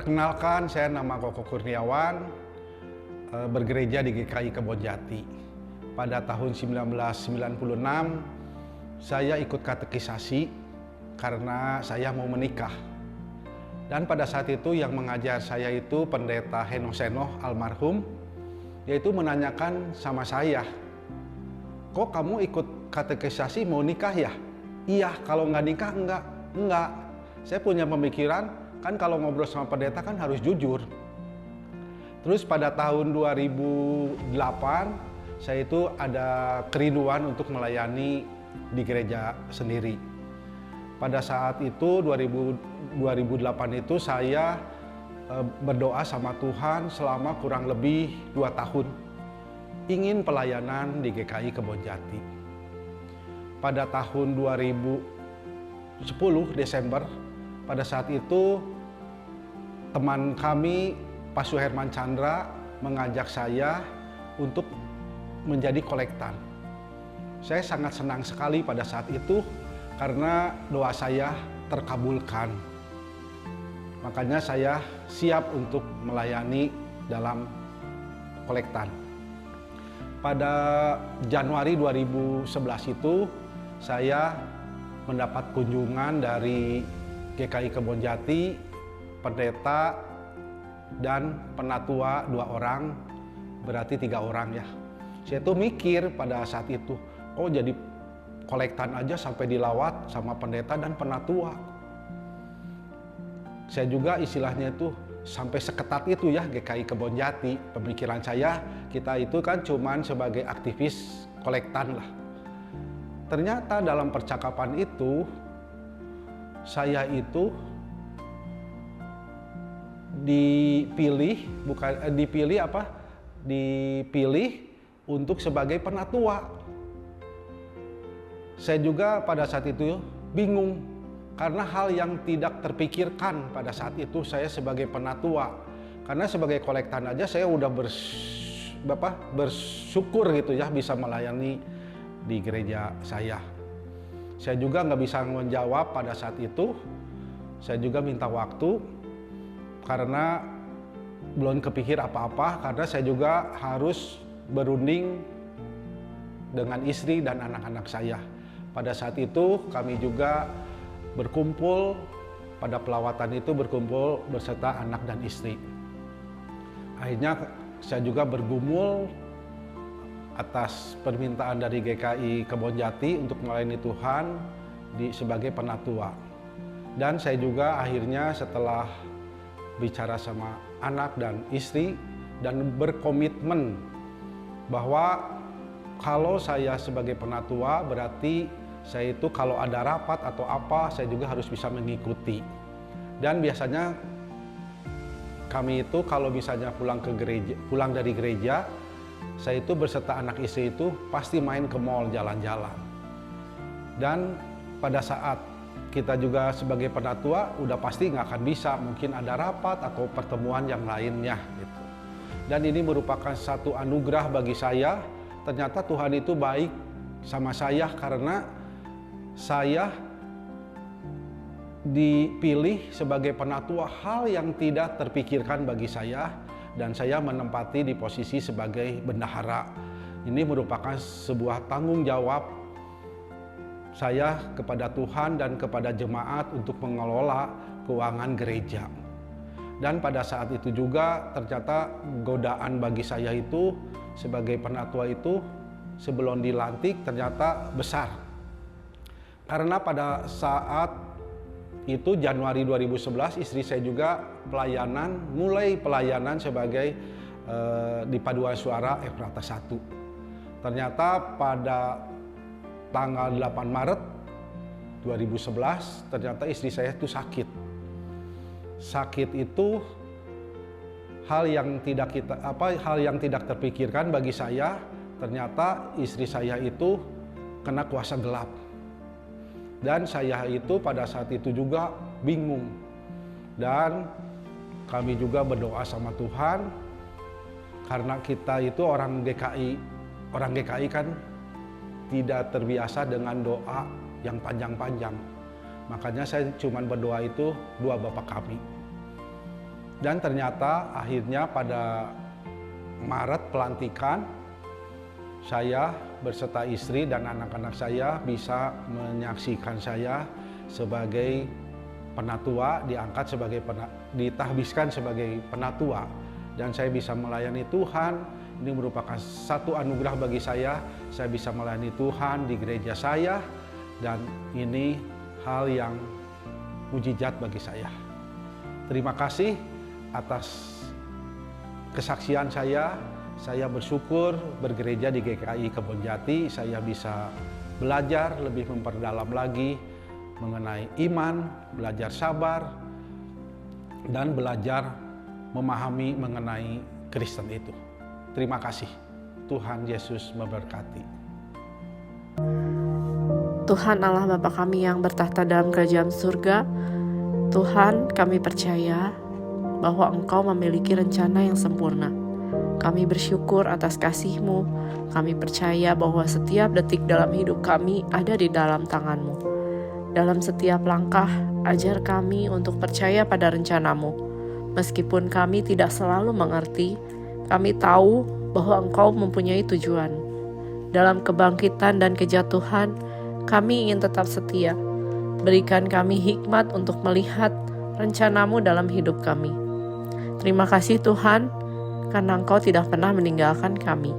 Perkenalkan, saya nama Koko Kurniawan, bergereja di GKI Kebonjati. Pada tahun 1996, saya ikut katekisasi karena saya mau menikah. Dan pada saat itu yang mengajar saya itu Pendeta Heno Senoh almarhum, yaitu menanyakan sama saya, kok kamu ikut katekisasi mau nikah ya? Iya, kalau nggak nikah enggak. Saya punya pemikiran, kan kalau ngobrol sama pendeta kan harus jujur. Terus pada tahun 2008, saya itu ada kerinduan untuk melayani di gereja sendiri. Pada saat itu 2008 itu saya berdoa sama Tuhan selama kurang lebih 2 tahun. Ingin pelayanan di GKI Kebonjati. Pada tahun 2010 Desember, pada saat itu teman kami Pak Suherman Chandra mengajak saya untuk menjadi kolektan. Saya sangat senang sekali pada saat itu karena doa saya terkabulkan. Makanya saya siap untuk melayani dalam kolektan. Pada Januari 2011 itu saya mendapat kunjungan dari GKI Kebonjati, pendeta dan penatua 2 orang, berarti 3 orang ya. Saya tuh mikir pada saat itu, kok jadi kolektan aja sampai dilawat sama pendeta dan penatua. Saya juga istilahnya itu sampai seketat itu ya GKI Kebonjati. Pemikiran saya, kita itu kan cuman sebagai aktivis kolektan lah. Ternyata dalam percakapan itu, saya itu dipilih untuk sebagai penatua. Saya juga pada saat itu bingung karena hal yang tidak terpikirkan pada saat itu saya sebagai penatua. Karena sebagai kolektan aja saya udah bersyukur gitu ya bisa melayani di gereja saya. Saya juga nggak bisa menjawab pada saat itu. Saya juga minta waktu karena belum kepikir apa-apa karena saya juga harus berunding dengan istri dan anak-anak saya. Pada saat itu kami juga berkumpul, pada pelawatan itu berkumpul beserta anak dan istri. Akhirnya saya juga bergumul atas permintaan dari GKI Kebonjati untuk melayani Tuhan sebagai penatua. Dan saya juga akhirnya setelah bicara sama anak dan istri dan berkomitmen bahwa kalau saya sebagai penatua berarti saya itu kalau ada rapat atau apa saya juga harus bisa mengikuti. Dan biasanya kami itu kalau misalnya pulang dari gereja, saya itu berserta anak istri itu pasti main ke mall jalan-jalan. Dan pada saat kita juga sebagai penatua udah pasti nggak akan bisa, mungkin ada rapat atau pertemuan yang lainnya gitu. Dan ini merupakan satu anugerah bagi saya. Ternyata Tuhan itu baik sama saya karena saya dipilih sebagai penatua, hal yang tidak terpikirkan bagi saya, dan saya menempati di posisi sebagai bendahara. Ini merupakan sebuah tanggung jawab saya kepada Tuhan dan kepada jemaat untuk mengelola keuangan gereja. Dan pada saat itu juga ternyata godaan bagi saya itu sebagai penatua itu sebelum dilantik ternyata besar. Karena pada saat itu Januari 2011 istri saya juga mulai pelayanan sebagai di Paduan Suara Efrata 1. Ternyata pada tanggal 8 Maret 2011 ternyata istri saya itu sakit. Sakit itu hal yang tidak terpikirkan bagi saya. Ternyata istri saya itu kena kuasa gelap. Dan saya itu pada saat itu juga bingung. Dan kami juga berdoa sama Tuhan karena kita itu orang GKI kan tidak terbiasa dengan doa yang panjang-panjang. Makanya saya cuma berdoa itu 2 Bapa Kami. Dan ternyata akhirnya pada Maret pelantikan, saya berserta istri dan anak-anak saya bisa menyaksikan saya sebagai penatua, diangkat sebagai ditahbiskan sebagai penatua, dan saya bisa melayani Tuhan. Ini merupakan satu anugerah bagi saya bisa melayani Tuhan di gereja saya, dan ini hal yang mujizat bagi saya. Terima kasih atas kesaksian saya bersyukur bergereja di GKI Kebonjati, saya bisa belajar lebih memperdalam lagi mengenai iman, belajar sabar, dan belajar memahami mengenai Kristen itu. Terima kasih. Tuhan Yesus memberkati. Tuhan Allah Bapa kami yang bertahta dalam kerajaan surga, Tuhan, kami percaya bahwa Engkau memiliki rencana yang sempurna. Kami bersyukur atas kasih-Mu. Kami percaya bahwa setiap detik dalam hidup kami ada di dalam tangan-Mu. Dalam setiap langkah, ajar kami untuk percaya pada rencana-Mu. Meskipun kami tidak selalu mengerti, kami tahu bahwa Engkau mempunyai tujuan. Dalam kebangkitan dan kejatuhan, kami ingin tetap setia. Berikan kami hikmat untuk melihat rencana-Mu dalam hidup kami. Terima kasih Tuhan, karena Engkau tidak pernah meninggalkan kami.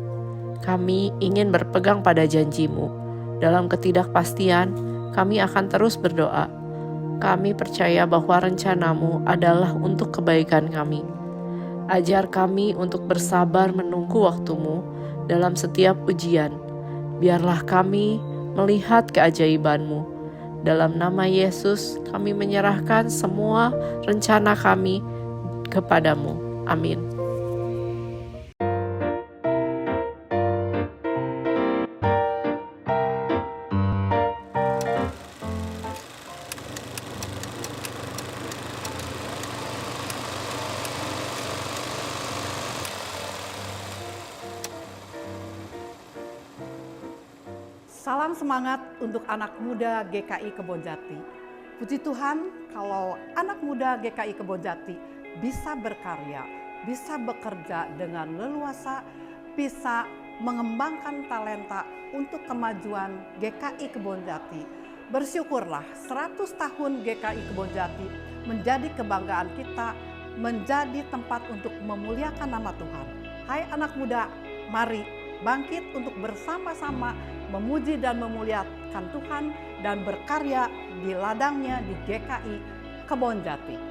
Kami ingin berpegang pada janji-Mu. Dalam ketidakpastian, kami akan terus berdoa. Kami percaya bahwa rencana-Mu adalah untuk kebaikan kami. Ajar kami untuk bersabar menunggu waktu-Mu dalam setiap ujian. Biarlah kami melihat keajaiban-Mu. Dalam nama Yesus, kami menyerahkan semua rencana kami kepadamu. Amin. Salam semangat untuk anak muda GKI Kebonjati. Puji Tuhan kalau anak muda GKI Kebonjati bisa berkarya, bisa bekerja dengan leluasa, bisa mengembangkan talenta untuk kemajuan GKI Kebonjati. Bersyukurlah 100 tahun GKI Kebonjati menjadi kebanggaan kita, menjadi tempat untuk memuliakan nama Tuhan. Hai anak muda, mari bangkit untuk bersama-sama memuji dan memuliakan Tuhan dan berkarya di ladangnya di GKI Kebonjati.